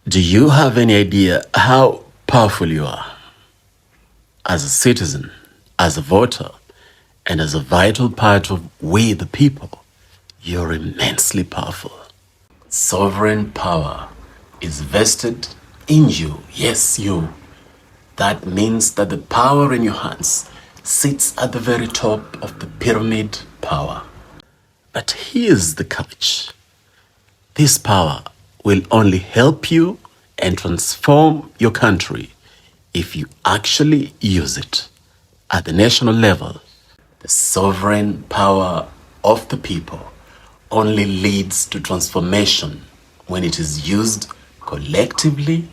Do you have any idea how powerful you are? As a citizen, as a voter, and as a vital part of we the people, you're immensely powerful. Sovereign power is vested in you. Yes, you. That means that the power in your hands sits at the very top of the pyramid power. But here's the catch. This power will only help you and transform your country if you actually use it. At the national level, the sovereign power of the people only leads to transformation when it is used collectively,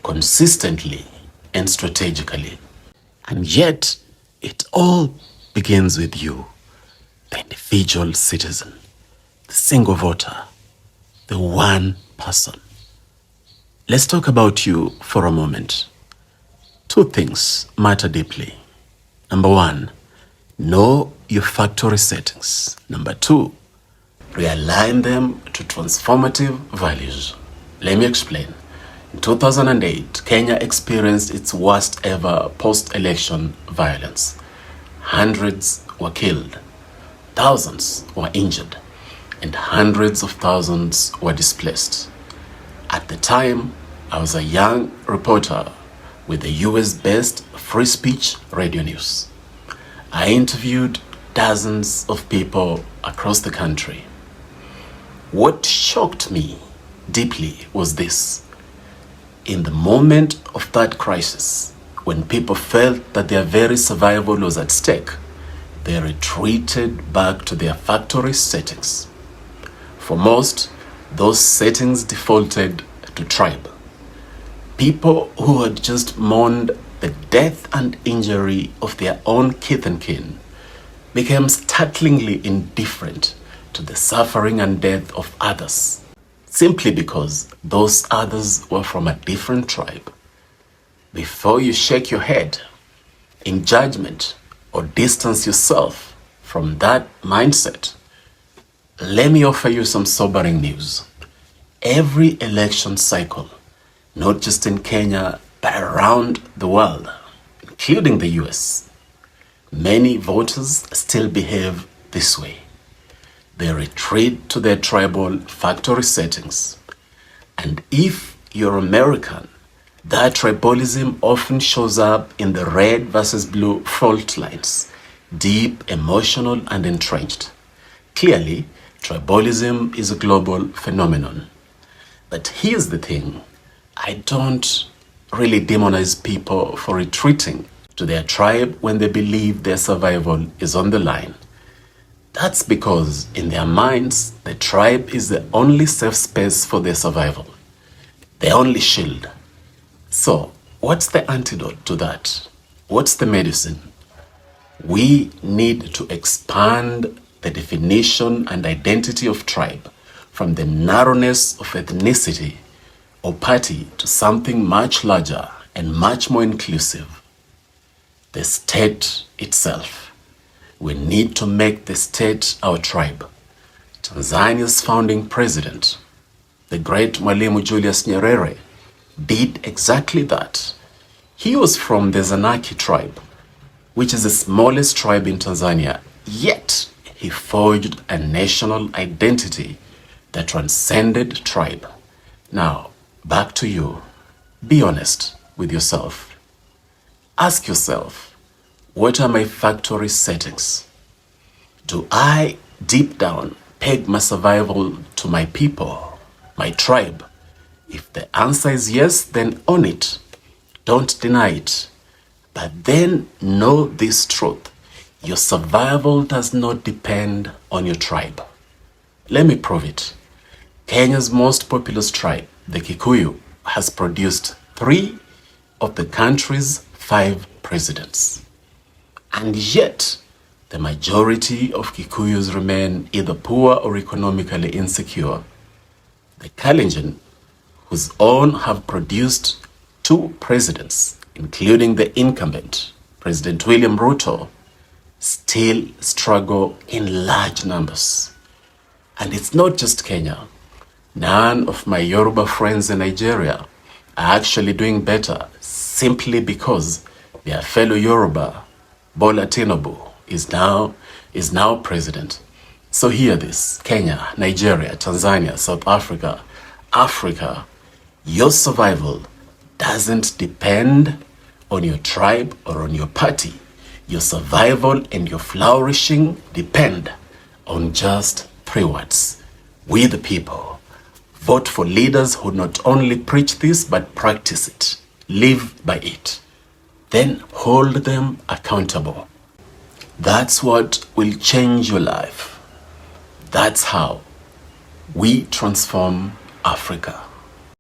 consistently, and strategically. And yet, it all begins with you, the individual citizen, the single voter, the one person. Let's talk about you for a moment. Two things matter deeply. Number one, know your factory settings. Number two, realign them to transformative values. Let me explain. In 2008, Kenya experienced its worst ever post-election violence. Hundreds were killed, thousands were injured, and hundreds of thousands were displaced. At the time, I was a young reporter with the US-based Free Speech Radio News. I interviewed dozens of people across the country. What shocked me deeply was this. In the moment of that crisis, when people felt that their very survival was at stake, they retreated back to their factory settings. For most, those settings defaulted to tribe. People who had just mourned the death and injury of their own kith and kin became startlingly indifferent to the suffering and death of others, simply because those others were from a different tribe. Before you shake your head in judgment or distance yourself from that mindset, let me offer you some sobering news. Every election cycle, not just in Kenya, but around the world, including the US, many voters still behave this way. They retreat to their tribal factory settings. And if you're American, that tribalism often shows up in the red versus blue fault lines, deep, emotional, and entrenched. Clearly, tribalism is a global phenomenon. But here's the thing. I don't really demonize people for retreating to their tribe when they believe their survival is on the line. That's because in their minds, the tribe is the only safe space for their survival, the only shield. So, what's the antidote to that? What's the medicine? We need to expand the definition and identity of tribe from the narrowness of ethnicity or party to something much larger and much more inclusive. The state itself. We need to make the state our tribe. Tanzania's founding president, the great Mwalimu Julius Nyerere, did exactly that. He was from the Zanaki tribe, which is the smallest tribe in Tanzania, yet he forged a national identity that transcended tribe. Now, back to you. Be honest with yourself. Ask yourself, what are my factory settings? Do I, deep down, peg my survival to my people, my tribe? If the answer is yes, then own it. Don't deny it. But then know this truth. Your survival does not depend on your tribe. Let me prove it. Kenya's most populous tribe, the Kikuyu, has produced 3 of the country's 5 presidents. And yet, the majority of Kikuyus remain either poor or economically insecure. The Kalenjin, whose own have produced 2 presidents, including the incumbent, President William Ruto, still struggle in large numbers. And it's not just Kenya. None of my Yoruba friends in Nigeria are actually doing better simply because their fellow Yoruba, Bola Tinubu, is now president. So hear this: Kenya, Nigeria, Tanzania, South Africa, Africa, your survival doesn't depend on your tribe or on your party. Your survival and your flourishing depend on just 3 words: we the people. Vote for leaders who not only preach this but practice it, live by it. Then hold them accountable. That's what will change your life. That's how we transform Africa.